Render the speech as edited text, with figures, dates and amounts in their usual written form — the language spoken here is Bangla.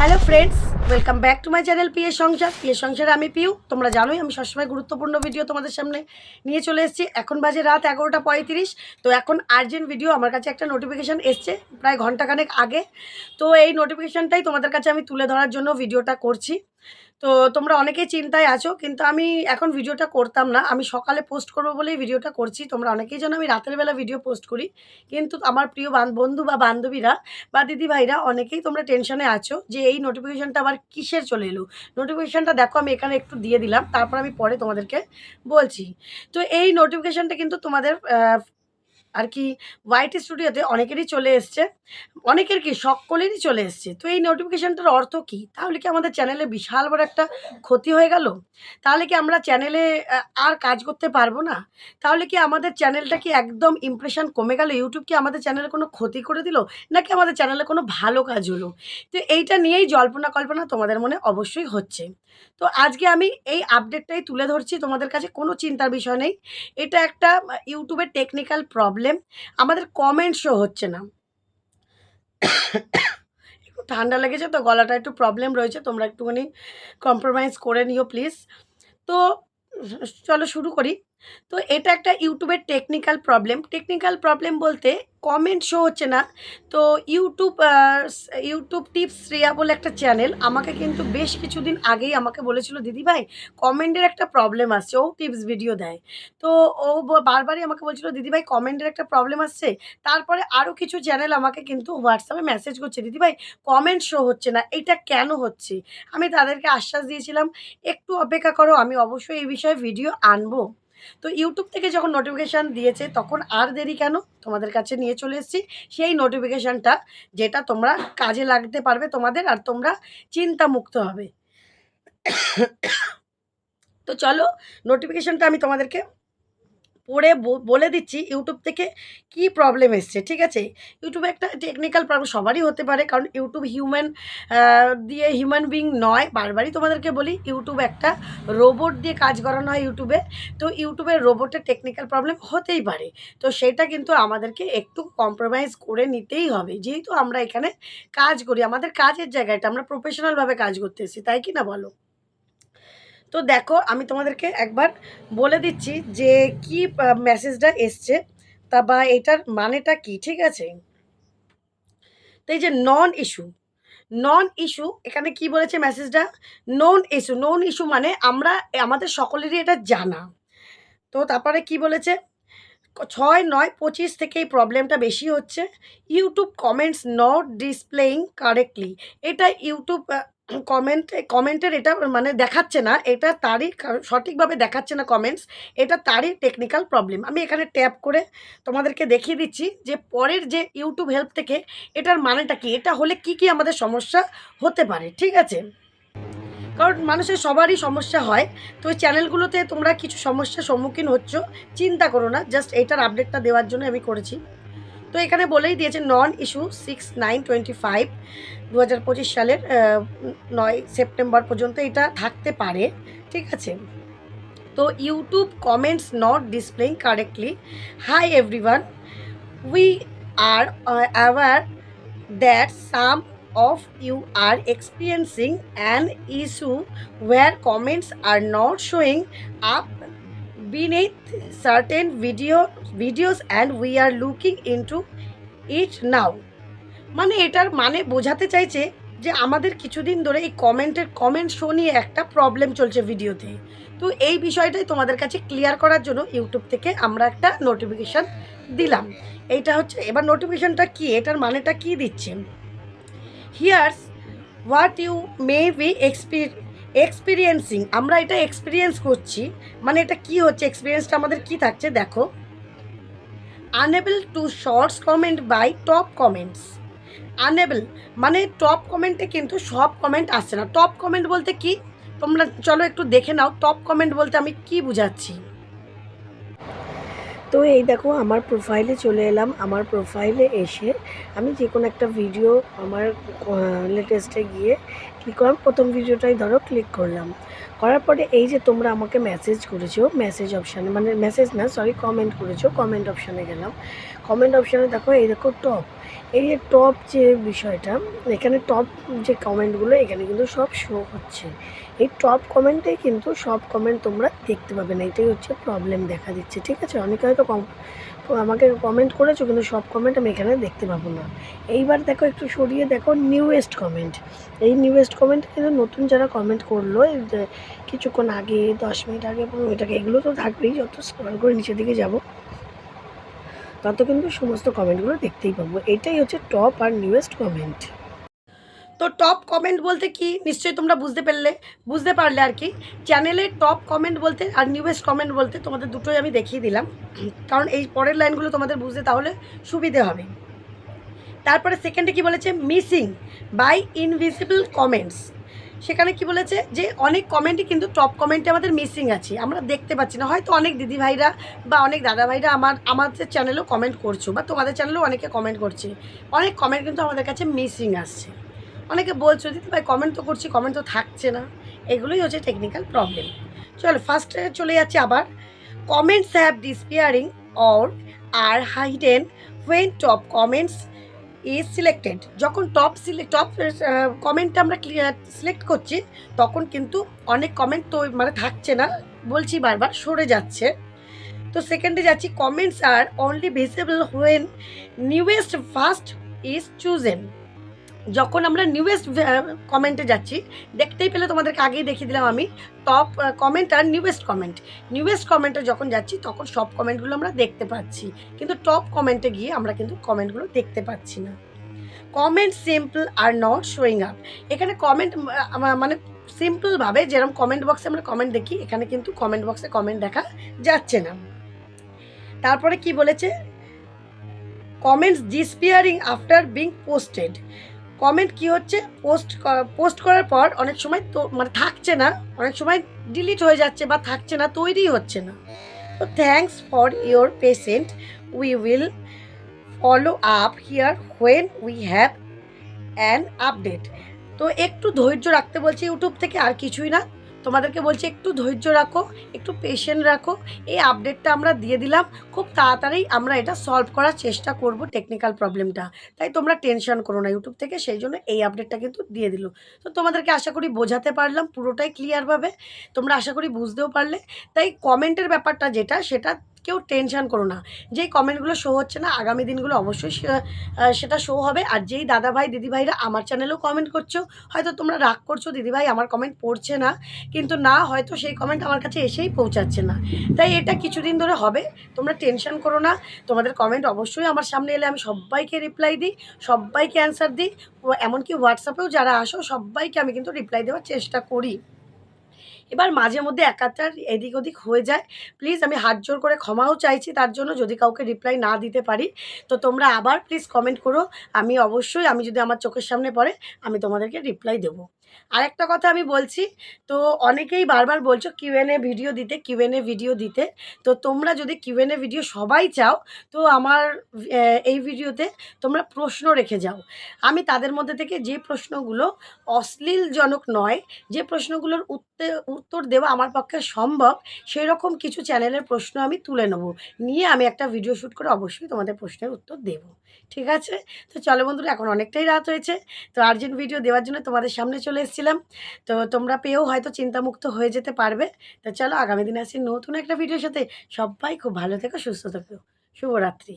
Hello friends, welcome back to my channel PS সংসার। পিএস সংসারে আমি পিউ। তোমরা জানোই আমি সবসময় গুরুত্বপূর্ণ ভিডিও তোমাদের সামনে নিয়ে চলে এসেছি। এখন বাজে রাত 11:35। তো এখন আর্জেন্ট ভিডিও, আমার কাছে একটা নোটিফিকেশান এসছে প্রায় ঘন্টাখানেক আগে। তো এই নোটিফিকেশানটাই তোমাদের কাছে আমি তুলে ধরার জন্য ভিডিওটা করছি। তো তোমরা অনেকেই চিন্তায় আছো, কিন্তু আমি এখন ভিডিওটা করতাম না। আমি সকালে পোস্ট করবো বলেই ভিডিওটা করছি। তোমরা অনেকেই জানো আমি রাতের বেলা ভিডিও পোস্ট করি, কিন্তু আমার প্রিয় বন্ধু বা বান্ধবীরা বা দিদিভাইরা অনেকেই তোমরা টেনশনে আছো যে এই নোটিফিকেশানটা আবার কিসের চলে এলো। নোটিফিকেশানটা দেখো, আমি এখানে একটু দিয়ে দিলাম, তারপর আমি পরে তোমাদেরকে বলছি। তো এই নোটিফিকেশানটা কিন্তু তোমাদের আর কি হোয়াইট স্টুডিওতে অনেকেরই চলে এসছে। অনেকের কি সকলেরই চলে এসছে। তো এই নোটিফিকেশানটার অর্থ কী? তাহলে কি আমাদের চ্যানেলে বিশাল বড় একটা ক্ষতি হয়ে গেল? তাহলে কি আমরা চ্যানেলে আর কাজ করতে পারবো না? তাহলে কি আমাদের চ্যানেলটা কি একদম ইমপ্রেশন কমে গেল? ইউটিউব কি আমাদের চ্যানেলে কোনো ক্ষতি করে দিল? নাকি আমাদের চ্যানেলে কোনো ভালো কাজ হলো? তো এইটা নিয়েই জল্পনা কল্পনা তোমাদের মনে অবশ্যই হচ্ছে। তো আজকে আমি এই আপডেটটাই তুলে ধরছি তোমাদের কাছে, কোনো চিন্তার বিষয় নেই। এটা একটা ইউটিউবের টেকনিক্যাল প্রবলেম। আমাদের কমেন্ট শো হচ্ছে না। একটু ঠান্ডা লেগেছে তো, গলাটা একটু প্রবলেম রয়েছে, তোমরা একটুখানি কম্প্রোমাইজ করে নিও প্লিজ। তো চলো শুরু করি। তো এটা একটা ইউটিউবের টেকনিক্যাল প্রবলেম। টেকনিক্যাল প্রবলেম বলতে কমেন্ট শো হচ্ছে না। তো ইউটিউব টিপস শ্রেয়া বলে একটা চ্যানেল আমাকে কিন্তু বেশ কিছুদিন আগেই আমাকে বলেছিল, দিদিভাই কমেন্টের একটা প্রবলেম আসছে। ও টিপস ভিডিও দেয়। তো ও বারবারই আমাকে বলছিল, দিদিভাই কমেন্টের একটা প্রবলেম আসছে। তারপরে আরও কিছু চ্যানেল আমাকে কিন্তু হোয়াটসঅ্যাপে মেসেজ করছে, দিদিভাই কমেন্ট শো হচ্ছে না, এটা কেন হচ্ছে? আমি তাদেরকে আশ্বাস দিয়েছিলাম, একটু অপেক্ষা করো, আমি অবশ্যই এই বিষয়ে ভিডিও আনবো। তো ইউটিউব থেকে যখন নোটিফিকেশান দিয়েছে তখন আর দেরি কেন, তোমাদের কাছে নিয়ে চলে এসেছি সেই নোটিফিকেশানটা, যেটা তোমরা কাজে লাগতে পারবে তোমাদের, আর তোমরা চিন্তামুক্ত হবে। তো চলো নোটিফিকেশানটা আমি তোমাদেরকে পড়ে বলে দিচ্ছি ইউটিউব থেকে কি প্রবলেম এসছে, ঠিক আছে? ইউটিউবে একটা টেকনিক্যাল প্রবলেম সবারই হতে পারে, কারণ ইউটিউব দিয়ে হিউম্যান বিং নয়। বারবারই তোমাদেরকে বলি, ইউটিউব একটা রোবট দিয়ে কাজ করানো হয় ইউটিউবে। তো ইউটিউবের রোবটের টেকনিক্যাল প্রবলেম হতেই পারে। তো সেটা কিন্তু আমাদেরকে একটু কম্প্রোমাইজ করে নিতেই হবে, যেহেতু আমরা এখানে কাজ করি, আমাদের কাজের জায়গাটা আমরা প্রফেশনালভাবে কাজ করতে এসেছি, তাই কি না বলো? তো দেখো, আমি তোমাদেরকে একবার বলে দিচ্ছি যে কি মেসেজটা এসছে, তা বা এটার মানেটা কি, ঠিক আছে? তো এই যে নন ইস্যু এখানে কি বলেছে মেসেজটা? নন ইস্যু মানে আমাদের সকলেরই এটা জানা। তো তারপরে কি বলেছে? 6/9/25 থেকে এই প্রবলেমটা বেশি হচ্ছে। YouTube comments not displaying correctly. এটা ইউটিউব কমেন্টের এটা মানে দেখাচ্ছে না, এটা তারই সঠিকভাবে দেখাচ্ছে না কমেন্টস। এটা তারই টেকনিক্যাল প্রবলেম। আমি এখানে ট্যাপ করে তোমাদেরকে দেখিয়ে দিচ্ছি যে পরের যে ইউটিউব হেল্প থেকে এটার মানেটা কী, এটা হলে কি কি আমাদের সমস্যা হতে পারে, ঠিক আছে? কারণ মানুষের সবারই সমস্যা হয়। তো ওই চ্যানেলগুলোতে তোমরা কিছু সমস্যার সম্মুখীন হচ্ছ, চিন্তা করো না, জাস্ট এইটার আপডেটটা দেওয়ার জন্য আমি করেছি। তো এখানে বলেই দিয়েছে নন ইস্যু 6/9/25, 2025 সালের 9 সেপ্টেম্বর পর্যন্ত এটা থাকতে পারে, ঠিক আছে? তো YouTube comments not displaying correctly. Hi everyone, we are aware that some of you are experiencing an issue where comments are not showing up beneath certain videos, and we are looking into it now. মানে এটার মানে বোঝাতে চাইছে যে আমাদের কিছুদিন ধরে এই কমেন্ট শো নিয়ে একটা প্রবলেম চলছে ভিডিওতে। তো এই বিষয়টাই তোমাদের কাছে ক্লিয়ার করার জন্য ইউটিউব থেকে আমরা একটা নোটিফিকেশান দিলাম। এইটা হচ্ছে, এবার নোটিফিকেশানটা কি, এটার মানেটা কি দিচ্ছে? Here's what you may be experiencing. আমরা এটা এক্সপিরিয়েন্স করছি, মানে এটা কি হচ্ছে, এক্সপিরিয়েন্সটা আমাদের কি থাকছে দেখো। Unable to shorts comment by top comments. Unable মানে টপ কমেন্টে কিন্তু সব কমেন্ট আসছে না। টপ কমেন্ট বলতে কি, তোমরা চলো একটু দেখে নাও টপ কমেন্ট বলতে আমি কি বুঝাচ্ছি। তো এই দেখো, আমার প্রোফাইলে চলে এলাম। আমার প্রোফাইলে এসে আমি যে কোনো একটা ভিডিও আমার লেটেস্টে গিয়ে কী করলাম, প্রথম ভিডিওটাই ধরো ক্লিক করলাম। করার পরে এই যে তোমরা আমাকে মেসেজ করেছো, মেসেজ অপশানে, মানে মেসেজ না সরি, কমেন্ট করেছো, কমেন্ট অপশানে গেলাম। কমেন্ট অপশানে দেখো, এই দেখো টপ, এই যে টপ যে বিষয়টা, এখানে টপ যে কমেন্টগুলো এখানে কিন্তু সব শো হচ্ছে। এই টপ কমেন্টে কিন্তু সব কমেন্ট তোমরা দেখতে পাবে না, এটাই হচ্ছে প্রবলেম দেখা দিচ্ছে। ঠিক আছে, অনেকে হয়তো আমাকে কমেন্ট করেছো কিন্তু সব কমেন্ট আমি এখানে দেখতে পাবো না। এইবার দেখো একটু সরিয়ে দেখো নিউয়েস্ট কমেন্ট। এই নিউয়েস্ট কমেন্ট কিন্তু নতুন যারা কমেন্ট করলো এই যে কিছুক্ষণ আগে, 10 মিনিট আগে, 15 মিনিট আগে, এগুলো তো থাকবেই। যত স্ক্রল করে নিচের দিকে যাব তত কিন্তু সমস্ত কমেন্টগুলো দেখতেই পাবো। এটাই হচ্ছে টপ আর নিউয়েস্ট কমেন্ট। তো টপ কমেন্ট বলতে কি নিশ্চয়ই তোমরা বুঝতে পারলে আর কি। চ্যানেলের টপ কমেন্ট বলতে আর নিউয়েস্ট কমেন্ট বলতে তোমাদের দুটোই আমি দেখিয়ে দিলাম, কারণ এই পরের লাইনগুলো তোমাদের বুঝতে তাহলে সুবিধে হবে। তারপরে সেকেন্ডে কি বলেছে, মিসিং বাই ইনভিজিবল কমেন্টস। সেখানে কি বলেছে যে অনেক কমেন্টই কিন্তু টপ কমেন্টে আমাদের মিসিং আছে, আমরা দেখতে পাচ্ছি না। হয়তো অনেক দিদিভাইরা বা অনেক দাদাভাইরা আমাদের চ্যানেলেও কমেন্ট করছো, বা তোমাদের চ্যানেলেও অনেকে কমেন্ট করছে, অনেক কমেন্ট কিন্তু আমাদের কাছে মিসিং আসছে। অনেকে বলছো দিদিভাই কমেন্ট তো করছি, কমেন্ট তো থাকছে না। এগুলোই হচ্ছে টেকনিক্যাল প্রবলেম। চলো ফার্স্টে চলে যাচ্ছে আবার। Comments have disappearing or are hidden when top comments is selected. যখন টপ কমেন্টটা আমরা সিলেক্ট করছি তখন কিন্তু অনেক কমেন্ট তো মানে থাকছে না, বলছি বারবার সরে যাচ্ছে। তো সেকেন্ডে যাচ্ছি, comments are only visible when newest first is chosen. যখন আমরা নিউয়েস্ট কমেন্টে যাচ্ছি, দেখতেই পেলে তোমাদেরকে আগেই দেখিয়ে দিলাম আমি, টপ কমেন্ট আর নিউয়েস্ট কমেন্টে যখন যাচ্ছি তখন সব কমেন্টগুলো আমরা দেখতে পাচ্ছি, কিন্তু টপ কমেন্টে গিয়ে আমরা কিন্তু কমেন্টগুলো দেখতে পাচ্ছি না। Comment simple are not showing up. এখানে কমেন্ট মানে সিম্পলভাবে যেরকম কমেন্ট বক্সে আমরা কমেন্ট দেখি, এখানে কিন্তু কমেন্ট বক্সে কমেন্ট দেখা যাচ্ছে না। তারপরে কি বলেছে, comments disappearing after being posted. Comment কি হচ্ছে, পোস্ট করার পর অনেক সময় তো মানে থাকছে না, অনেক সময় ডিলিট হয়ে যাচ্ছে বা থাকছে না, তৈরি হচ্ছে না। তো thanks for your patient, we will follow up here when we have an update. তো একটু ধৈর্য রাখতে বলছে ইউটিউব থেকে, আর কিছুই না। তোমাদেরকে বলছি একটু ধৈর্য রাখো, একটু পেশেন্ট রাখো। এই আপডেটটা আমরা দিয়ে দিলাম, খুব তাড়াতাড়ি আমরা এটা সলভ করার চেষ্টা করব টেকনিক্যাল প্রবলেমটা। তাই তোমরা টেনশন করো না ইউটিউব থেকে, সেই জন্য এই আপডেটটা কিন্তু দিয়ে দিল। তো তোমাদেরকে আশা করি বোঝাতে পারলাম পুরোটাই ক্লিয়ারভাবে, তোমরা আশা করি বুঝতেও পারলে। তাই কমেন্টের ব্যাপারটা যেটা, সেটা কেউ টেনশন করো না। যেই কমেন্টগুলো শো হচ্ছে না, আগামী দিনগুলো অবশ্যই সেটা শো হবে। আর যেই দাদাভাই দিদিভাইরা আমার চ্যানেলেও কমেন্ট করছো, হয়তো তোমরা রাগ করছো দিদিভাই আমার কমেন্ট পড়ছে না, কিন্তু না, হয়তো সেই কমেন্ট আমার কাছে এসেই পৌঁছাচ্ছে না। তাই এটা কিছুদিন ধরে হবে, তোমরা টেনশন করো না। তোমাদের কমেন্ট অবশ্যই আমার সামনে এলে আমি সবাইকে রিপ্লাই দিই, সবাইকে অ্যান্সার দিই। এমনকি হোয়াটসঅ্যাপেও যারা আসো সবাইকে আমি কিন্তু রিপ্লাই দেওয়ার চেষ্টা করি। এবার মাঝে মধ্যে একাধার এদিক ওদিক হয়ে যায়, প্লিজ আমি হাত জোর করে ক্ষমাও চাইছি তার জন্য, যদি কাউকে রিপ্লাই না দিতে পারি। তো তোমরা আবার প্লিজ কমেন্ট করো, আমি অবশ্যই, আমি যদি আমার চোখের সামনে পড়ে আমি তোমাদেরকে রিপ্লাই দেবো। আরেকটা কথা আমি বলছি, তো অনেকেই বারবার বলছো কিউএনএ ভিডিও দিতে, কিউএনএ ভিডিও দিতে। তো তোমরা যদি কিউএনএ ভিডিও সবাই চাও, তো আমার এই ভিডিওতে তোমরা প্রশ্ন রেখে যাও। আমি তাদের মধ্যে থেকে যে প্রশ্নগুলো অশ্লীলজনক নয়, যে প্রশ্নগুলোর উত্তর দেওয়া আমার পক্ষে সম্ভব, সেরকম কিছু চ্যানেলের প্রশ্ন আমি তুলে নেব, নিয়ে আমি একটা ভিডিও শ্যুট করে অবশ্যই তোমাদের প্রশ্নের উত্তর দেব। ঠিক আছে? তো চলো বন্ধুরা, এখন অনেকটাই রাত হয়েছে, তো আর্জেন্ট ভিডিও দেওয়ার জন্য তোমাদের সামনে চলে এসেছিলাম। তো তোমরা পেয়েও হয়তো চিন্তামুক্ত হয়ে যেতে পারবে। তো চলো আগামী দিনে আসছি নতুন একটা ভিডিওর সাথে। সবাই খুব ভালো থেকো, সুস্থ থেকো। শুভরাত্রি।